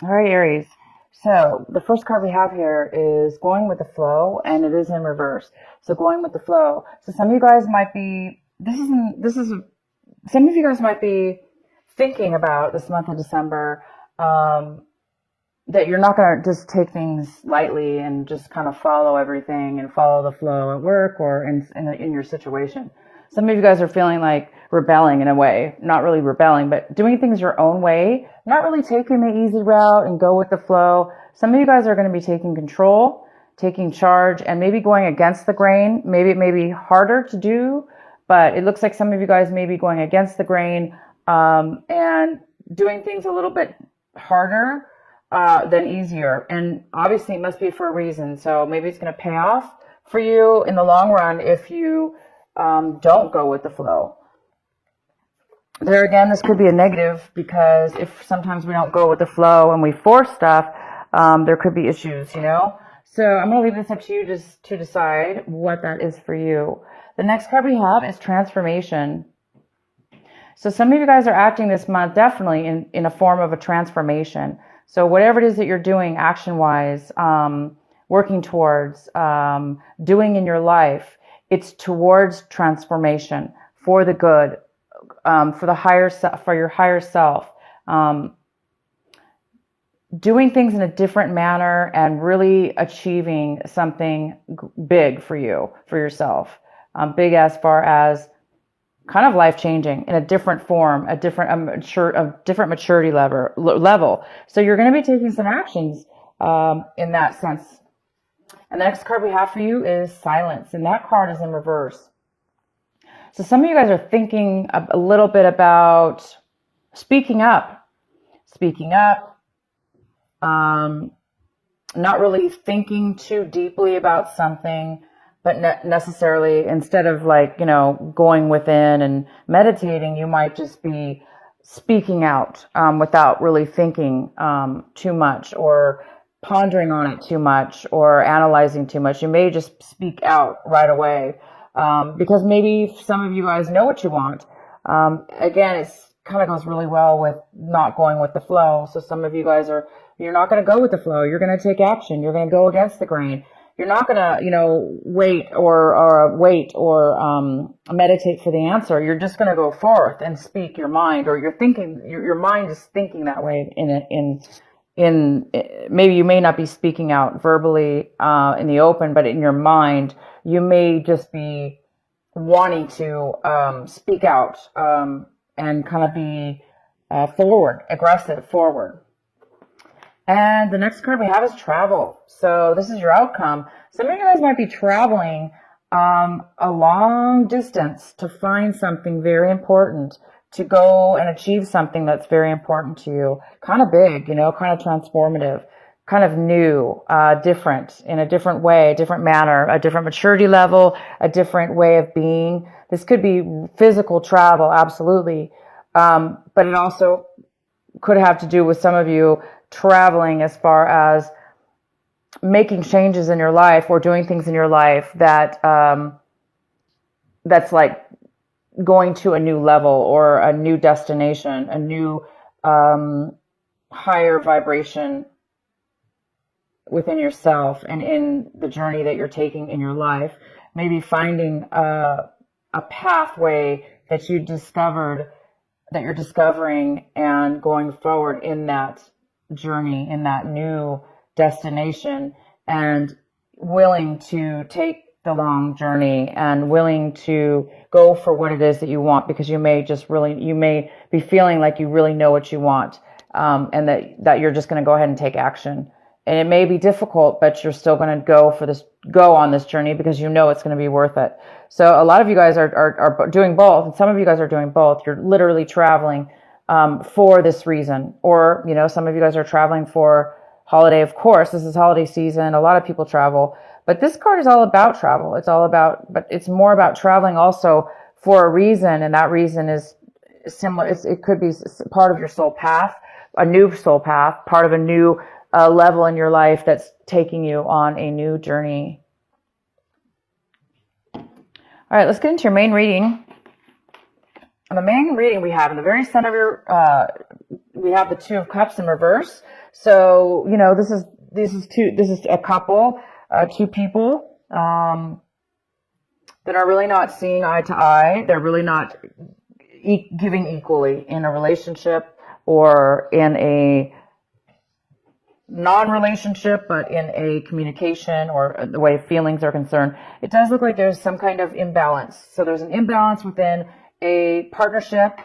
All right, Aries. So the first card we have here is going with the flow, and it is in reverse. So going with the flow. So some of you guys might be, some of you guys might be thinking about this month of December, that you're not going to just take things lightly and just kind of follow everything and follow the flow at work or in your situation. Some of you guys are feeling like rebelling in a way, not really rebelling, but doing things your own way, not really taking the easy route and go with the flow. Some of you guys are going to be taking control, taking charge, and maybe going against the grain. Maybe it may be harder to do, but it looks like some of you guys may be going against the grain, and doing things a little bit harder than easier. And obviously it must be for a reason. So maybe it's going to pay off for you in the long run if you don't go with the flow. There again, this could be a negative because if sometimes we don't go with the flow and we force stuff, there could be issues, you know? So I'm going to leave this up to you just to decide what that is for you. The next card we have is transformation. So some of you guys are acting this month definitely in a form of a transformation. So whatever it is that you're doing action-wise, working towards, doing in your life, it's towards transformation for the good, for the higher for your higher self, doing things in a different manner and really achieving something big for you, for yourself, big as far as kind of life changing in a different form, a different maturity level. So you're going to be taking some actions in that sense. And the next card we have for you is silence, and that card is in reverse. So some of you guys are thinking a little bit about speaking up, not really thinking too deeply about something, but necessarily instead of going within and meditating, you might just be speaking out without really thinking too much or pondering on it too much or analyzing too much. You may just speak out right away because maybe some of you guys know what you want. Again, it's kind of goes really well with not going with the flow. So some of you guys you're not going to go with the flow. You're going to take action. You're going to go against the grain. You're not going to, wait or meditate for the answer. You're just going to go forth and speak your mind, or you're thinking, your mind is thinking that way maybe you may not be speaking out verbally, in the open, but in your mind, you may just be wanting to, speak out, and kind of be, aggressive forward. And the next card we have is travel. So this is your outcome. Some of you guys might be traveling a long distance to find something very important, to go and achieve something that's very important to you. Kind of big, kind of transformative, kind of new, different, in a different way, a different manner, a different maturity level, a different way of being. This could be physical travel, absolutely. But it also could have to do with some of you traveling as far as making changes in your life or doing things in your life that that's like going to a new level or a new destination, a new higher vibration within yourself and in the journey that you're taking in your life. Maybe finding a pathway that you discovered, that you're discovering, and going forward in that journey, in that new destination, and willing to take the long journey and willing to go for what it is that you want, because you may be feeling like you really know what you want, and that you're just going to go ahead and take action. And it may be difficult, but you're still going to go on this journey because you know it's going to be worth it. So a lot of you guys are doing both, and some of you guys are doing both. You're literally traveling for this reason, or some of you guys are traveling for holiday. Of course, this is holiday season. A lot of people travel, but this card is all about travel. But it's more about traveling also for a reason, and that reason is similar. It could be part of your soul path, a new soul path, part of a new level in your life that's taking you on a new journey. All right, let's get into your main reading. And the main reading we have in the very center of your, we have the Two of Cups in reverse. So, you know, this is a couple, two people, that are really not seeing eye to eye. They're really not giving equally in a relationship or in a non-relationship, but in a communication or the way feelings are concerned. It does look like there's some kind of imbalance. So there's an imbalance within a partnership,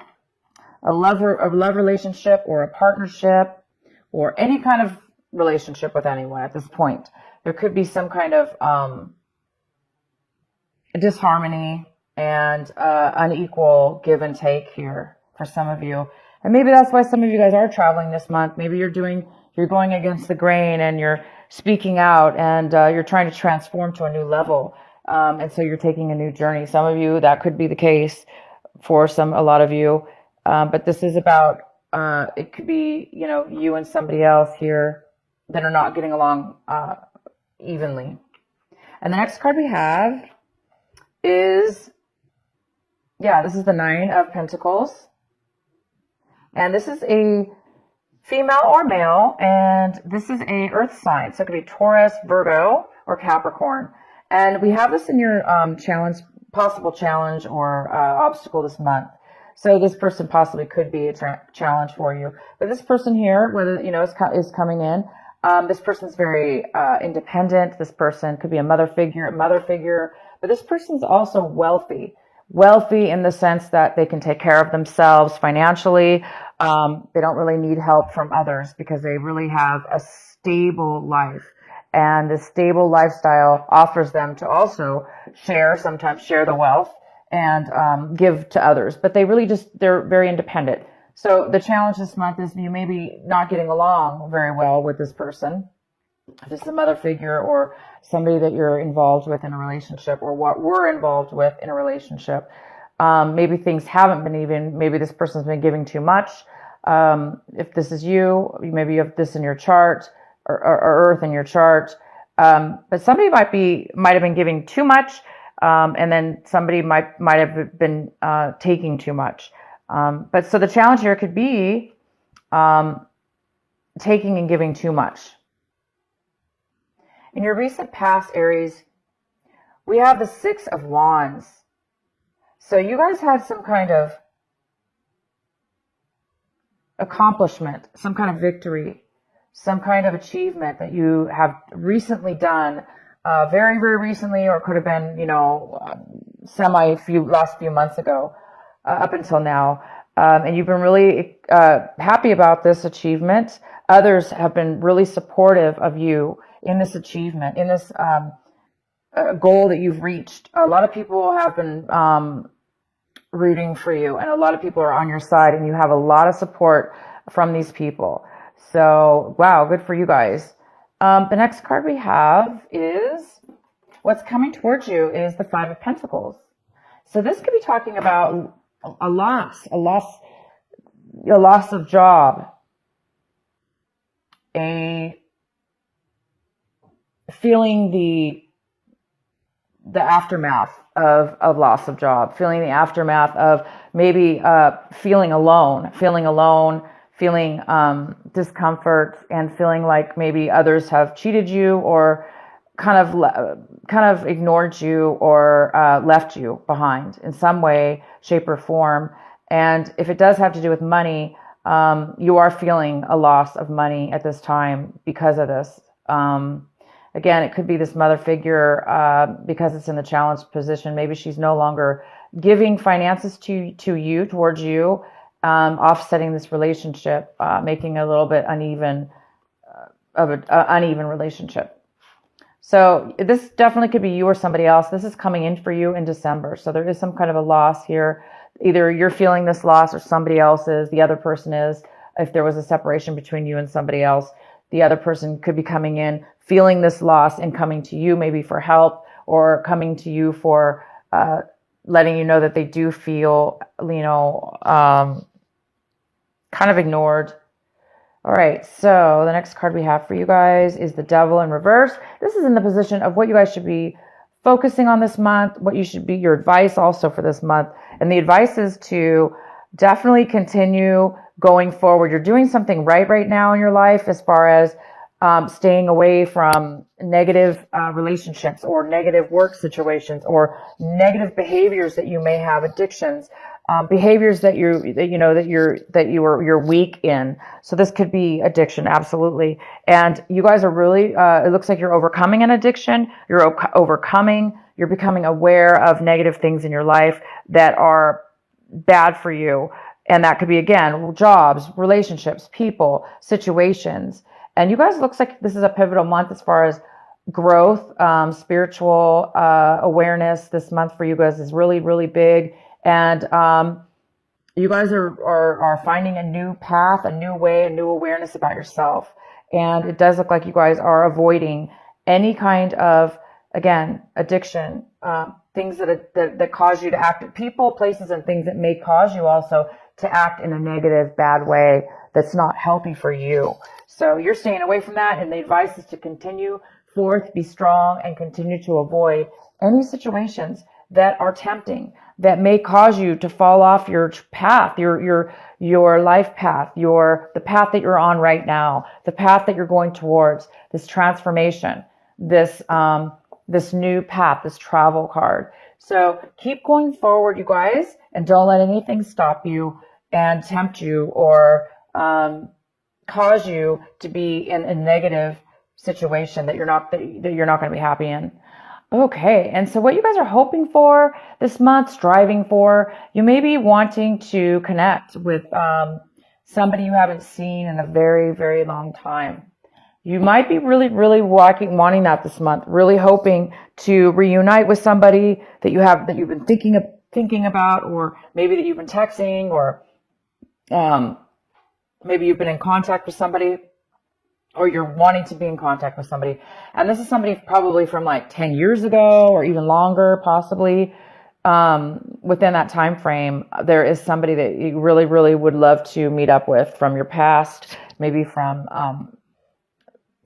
a love relationship, or a partnership, or any kind of relationship with anyone at this point. There could be some kind of disharmony and unequal give and take here for some of you. And maybe that's why some of you guys are traveling this month. Maybe you're going against the grain and you're speaking out and you're trying to transform to a new level. And so you're taking a new journey. Some of you, that could be the case for a lot of you. But this is about, it could be, you know, you and somebody else here that are not getting along evenly. And the next card we have is, this is the Nine of Pentacles. And this is a female or male, and this is a earth sign. So it could be Taurus, Virgo, or Capricorn. And we have this in your possible challenge or obstacle this month. So this person possibly could be a challenge for you. But this person here, whether, you know, is coming in, this person's very independent. This person could be a mother figure, but this person's also wealthy in the sense that they can take care of themselves financially. They don't really need help from others because they really have a stable life. And the stable lifestyle offers them to also sometimes share the wealth and give to others. But they're very independent. So the challenge this month is you may be not getting along very well with this person. If this is a mother figure or somebody that you're involved with in a relationship or what we're involved with in a relationship. Maybe things haven't been even, maybe this person's been giving too much. If this is you, maybe you have this in your chart or earth in your chart. But somebody might have been giving too much. And then somebody might have been taking too much. But so the challenge here could be taking and giving too much. In your recent past, Aries, we have the Six of Wands. So you guys had some kind of accomplishment, some kind of victory, some kind of achievement that you have recently done, very, very recently, or could have been, you know, last few months ago, up until now. And you've been really happy about this achievement. Others have been really supportive of you in this achievement, in this goal that you've reached. A lot of people have been rooting for you, and a lot of people are on your side, and you have a lot of support from these people. So, wow, good for you guys. The next card we have is, what's coming towards you is the Five of Pentacles. So this could be talking about a loss of job, feeling the aftermath of loss of job, feeling the aftermath of maybe feeling alone, feeling discomfort, and feeling like maybe others have cheated you or kind of ignored you or left you behind in some way, shape, or form. And if it does have to do with money, you are feeling a loss of money at this time because of this. Again, it could be this mother figure because it's in the challenged position. Maybe she's no longer giving finances towards you, offsetting this relationship, making a little bit uneven relationship. So this definitely could be you or somebody else. This is coming in for you in December. So there is some kind of a loss here. Either you're feeling this loss or somebody else is, the other person is. If there was a separation between you and somebody else, the other person could be coming in, feeling this loss and coming to you maybe for help, or coming to you for letting you know that they do feel, kind of ignored. All right, so the next card we have for you guys is the Devil in reverse. This is in the position of what you guys should be focusing on this month, what you should be, your advice also for this month. And the advice is to definitely continue going forward. You're doing something right now in your life as far as staying away from negative relationships or negative work situations or negative behaviors that you may have, addictions, behaviors that you're weak in. So this could be addiction, absolutely. And you guys are really, it looks like you're overcoming an addiction. You're becoming aware of negative things in your life that are bad for you. And that could be, again, jobs, relationships, people, situations. And you guys, looks like this is a pivotal month as far as growth, spiritual awareness. This month for you guys is really, really big. And you guys are finding a new path, a new way, a new awareness about yourself. And it does look like you guys are avoiding any kind of, again, addiction, things that cause you to act, people, places, and things that may cause you also to act in a negative, bad way that's not healthy for you. So you're staying away from that, and the advice is to continue forth, be strong, and continue to avoid any situations that are tempting, that may cause you to fall off your path, your life path, the path that you're on right now, the path that you're going towards, this transformation, this new path, this travel card. So keep going forward, you guys, and don't let anything stop you and tempt you or cause you to be in a negative situation that you're not going to be happy in. Okay, and so what you guys are hoping for this month, striving for, you may be wanting to connect with somebody you haven't seen in a very, very long time. You might be really, really wanting that this month, really hoping to reunite with somebody that you've been thinking about, or maybe that you've been texting, or maybe you've been in contact with somebody, or you're wanting to be in contact with somebody. And this is somebody probably from like 10 years ago or even longer, possibly. Within that time frame, there is somebody that you really, really would love to meet up with from your past, maybe from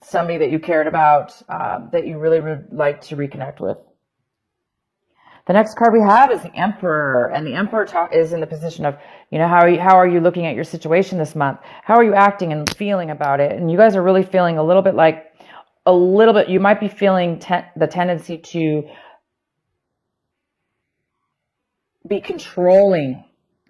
somebody that you cared about, that you really would like to reconnect with. The next card we have is the Emperor, and the Emperor is in the position of, how are you looking at your situation this month? How are you acting and feeling about it? And you guys are really feeling you might be feeling the tendency to be controlling,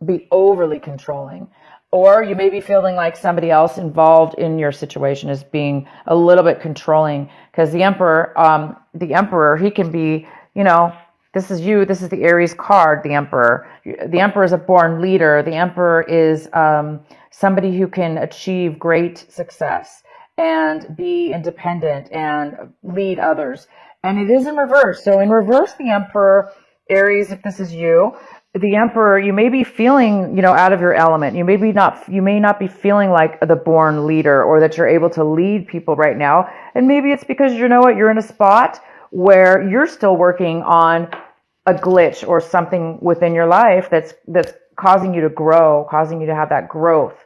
be overly controlling. Or you may be feeling like somebody else involved in your situation is being a little bit controlling, because the Emperor, he can be, this is you. This is the Aries card, the Emperor. The Emperor is a born leader. The Emperor is somebody who can achieve great success and be independent and lead others. And it is in reverse. So in reverse, the Emperor, Aries, if this is you, the Emperor, you may be feeling, out of your element. You may not be feeling like the born leader, or that you're able to lead people right now. And maybe it's because you're in a spot where you're still working on a glitch or something within your life that's causing you to grow, causing you to have that growth.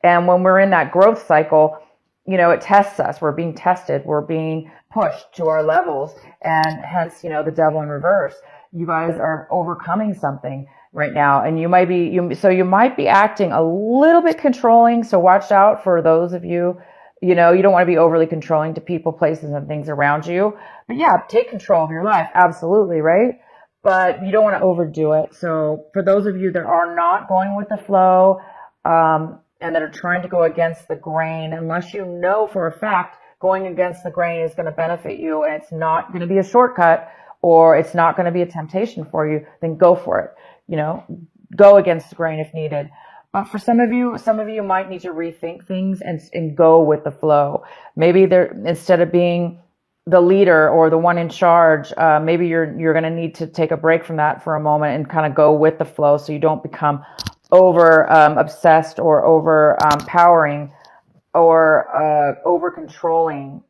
And when we're in that growth cycle, it tests us. We're being tested. We're being pushed to our levels, and hence, the devil in reverse. You guys are overcoming something right now, and you might be acting a little bit controlling. So watch out for those of you. You don't want to be overly controlling to people, places, and things around you. But yeah, take control of your life. Absolutely, right? But you don't want to overdo it. So for those of you that are not going with the flow, and that are trying to go against the grain, unless you know for a fact going against the grain is going to benefit you, and it's not going to be a shortcut, or it's not going to be a temptation for you, then go for it. Go against the grain if needed. But for some of you might need to rethink things and go with the flow. Maybe instead of being the leader or the one in charge, maybe you're going to need to take a break from that for a moment and kind of go with the flow, so you don't become over obsessed or over powering or over controlling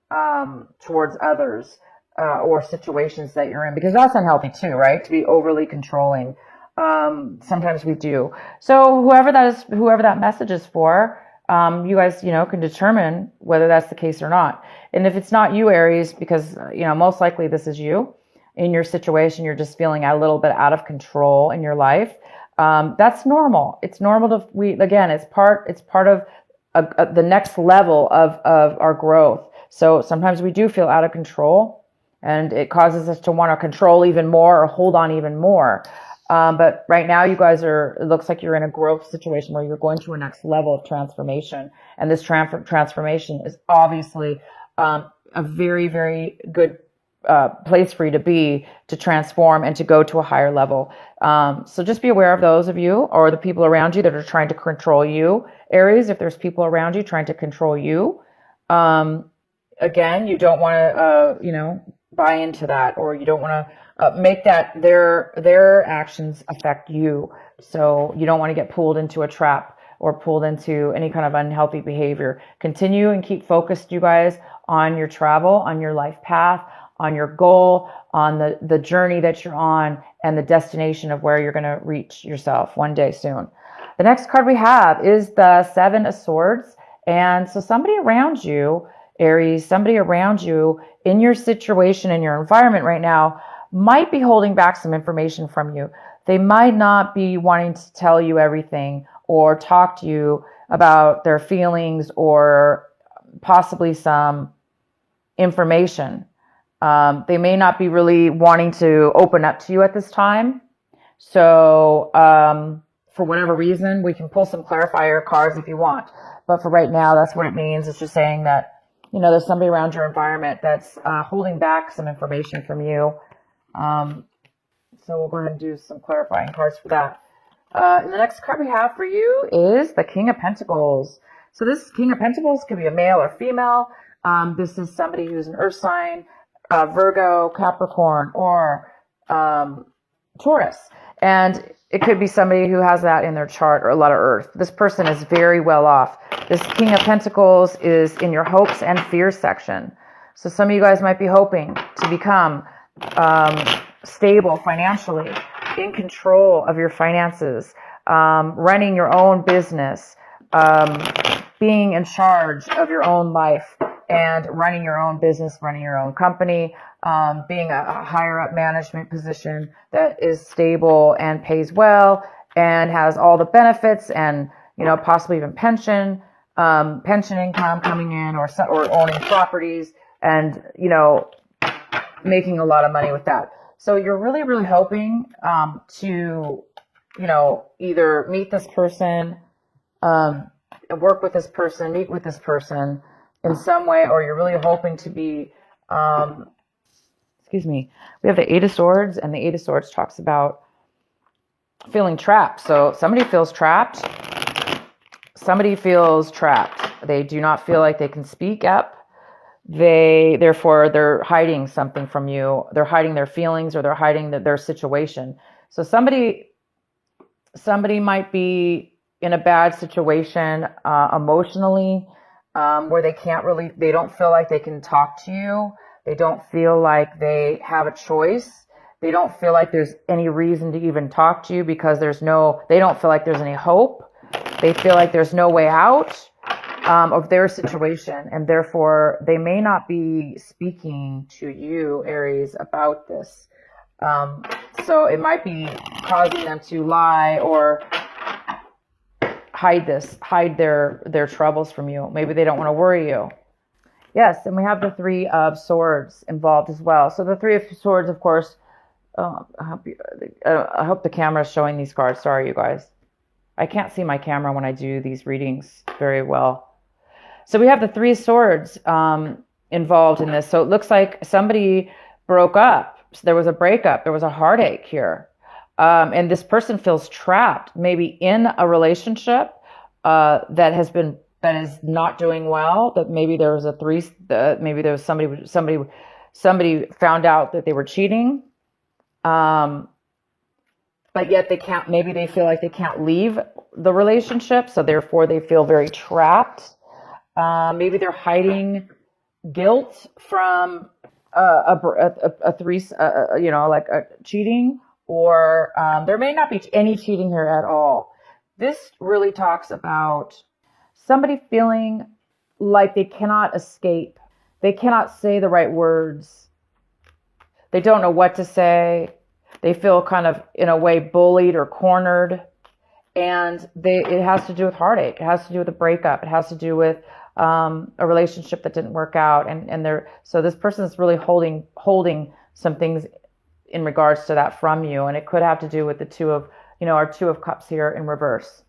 towards others or situations that you're in, because that's unhealthy too, right? To be overly controlling. Sometimes we do. So whoever that message is for, you guys, can determine whether that's the case or not. And if it's not you, Aries, because, most likely this is you, in your situation, you're just feeling a little bit out of control in your life. That's normal. It's normal it's part of the next level of our growth. So sometimes we do feel out of control, and it causes us to want to control even more or hold on even more. But right now you guys it looks like you're in a growth situation where you're going to a next level of transformation. And this transformation is obviously a very, very good place for you to be, to transform and to go to a higher level. So just be aware of those of you or the people around you that are trying to control you. Aries, if there's people around you trying to control you, again, you don't want to, buy into that, or you don't want to make that their actions affect you. So you don't want to get pulled into a trap or pulled into any kind of unhealthy behavior. Continue and keep focused, you guys, on your travel, on your life path, on your goal, on the journey that you're on, and the destination of where you're going to reach yourself one day soon. The next card we have is the Seven of Swords. And so somebody around you, Aries, somebody around you in your situation, in your environment right now, might be holding back some information from you. They might not be wanting to tell you everything or talk to you about their feelings or possibly some information. They may not be really wanting to open up to you at this time. So for whatever reason, we can pull some clarifier cards if you want. But for right now, that's what it means. It's just saying that, there's somebody around your environment that's holding back some information from you. So we'll go ahead and do some clarifying cards for that. And the next card we have for you is the King of Pentacles. So this King of Pentacles could be a male or female. This is somebody who's an earth sign, Virgo, Capricorn, or Taurus. And it could be somebody who has that in their chart, or a lot of earth. This person is very well off. This King of Pentacles is in your hopes and fears section. So some of you guys might be hoping to become stable financially, in control of your finances, running your own business, being in charge of your own life, and running your own business, running your own company, being a higher up management position that is stable and pays well and has all the benefits and, possibly even pension income coming in, or owning properties and, making a lot of money with that. So you're really, really hoping to, either meet this person, work with this person, meet with this person in some way, or you're really hoping to be, we have the Eight of Swords, and the Eight of Swords talks about feeling trapped. So somebody feels trapped. They do not feel like they can speak up. Therefore, they're hiding something from you. They're hiding their feelings, or they're hiding their situation. So somebody might be in a bad situation emotionally, where they don't feel like they can talk to you. They don't feel like they have a choice. They don't feel like there's any reason to even talk to you because they don't feel like there's any hope. They feel like there's no way out of their situation, and therefore they may not be speaking to you, Aries, about this. So it might be causing them to lie or hide their troubles from you. Maybe they don't want to worry you. Yes, and we have the Three of Swords involved as well. So the Three of Swords, of course, I hope the camera is showing these cards. Sorry, you guys. I can't see my camera when I do these readings very well. So we have the Three of Swords involved in this. So it looks like somebody broke up. So there was a breakup. There was a heartache here. And this person feels trapped, maybe in a relationship that is not doing well. That maybe there was maybe there was somebody found out that they were cheating. But yet maybe they feel like they can't leave the relationship. So therefore they feel very trapped. Maybe they're hiding guilt from cheating, or there may not be any cheating here at all. This really talks about somebody feeling like they cannot escape. They cannot say the right words. They don't know what to say. They feel kind of, in a way, bullied or cornered. And it has to do with heartache. It has to do with a breakup. It has to do with a relationship that didn't work out. So this person is really holding some things in regards to that from you. And it could have to do with the our Two of Cups here in reverse.